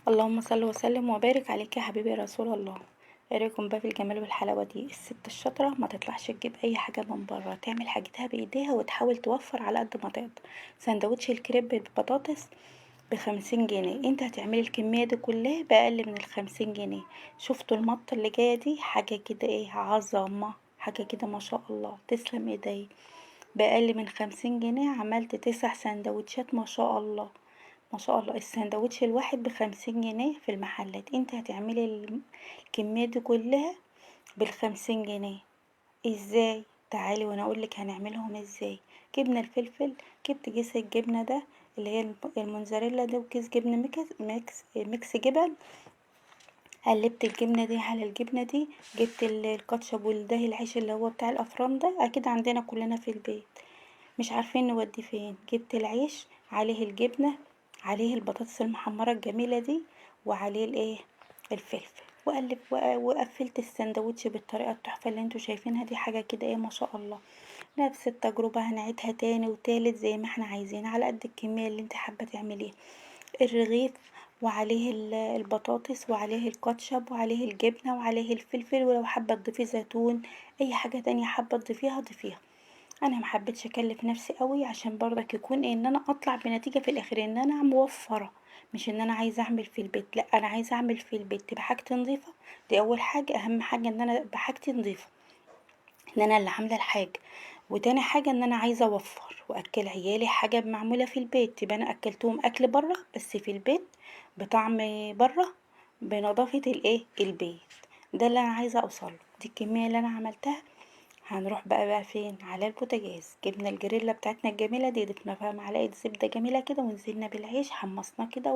اللهم صل وسلم وبارك عليك يا حبيبي يا رسول الله. ايه رايكم بقى في الجمال والحلاوه دي؟ الست الشاطره ما تطلعش تجيب اي حاجه من بره، تعمل حاجتها بايديها وتحاول توفر على قد ما تقدر. سندوتش الكريب بالبطاطس ب50 جنيه، انت هتعملي الكميه دي كلها باقل من ال50 جنيه. شفتوا المطه اللي جايه دي؟ حاجه كده ايه عظمه، حاجه كده ما شاء الله، تسلم ايدي. باقل من 50 جنيه عملت 9 سندوتشات ما شاء الله. ما شاء الله، السندوتش الواحد ب50 جنيه في المحلات، انت هتعملي الكمية دي كلها ب50 جنيه. ازاي؟ تعالي وانا اقولك هنعملهم ازاي. جبنا الفلفل، جبت كيس الجبنة ده اللي هي الموزاريلا ده، وكيس جبنة ميكس جبن. قلبت الجبنة دي على الجبنة دي، جبت الكاتشب والدهي العيش اللي هو بتاع الافران ده، اكيد عندنا كلنا في البيت، مش عارفين نوديه فين. جبت العيش عليه الجبنة، عليه البطاطس المحمرة الجميلة دي، وعليه الايه، الفلفل، وقلب وقفلت السندوتش بالطريقة التحفة اللي انتوا شايفينها دي. حاجة كده ايه ما شاء الله. نفس التجربة هنعيدها تاني وتالت زي ما احنا عايزين، على قد الكمية اللي انت حابة تعمليها. الرغيف وعليه البطاطس وعليه الكاتشب وعليه الجبنة وعليه الفلفل، ولو حابة تضيفي زيتون، اي حاجة تانية حابة تضيفيها ضيفيها. انا محبتش اكلف نفسي قوي عشان برضك يكون ان انا اطلع بنتيجة في الاخر ان انا موفرة، مش ان انا عايزه اعمل في البيت، لا انا عايزه اعمل في البيت تبقى حاجتي نظيفه. دي اول حاجه، اهم حاجه ان انا ابقى حاجتي نظيفه، ان انا اللي عامله الحاجه. وتاني حاجه ان انا عايزه اوفر واكل عيالي حاجه معموله في البيت، يبقى انا اكلتهم اكل بره بس في البيت بطعم بره، بنظافه الايه البيت. ده اللي انا عايزه اوصله. دي الكميه اللي انا عملتها. هنروح بقى فين؟ على البوتاجاز. جبنا الجريلا بتاعتنا الجميله دي، ضفنا فيها معلقه زبده جميله كده، ونزلنا بالعيش حمصناه كده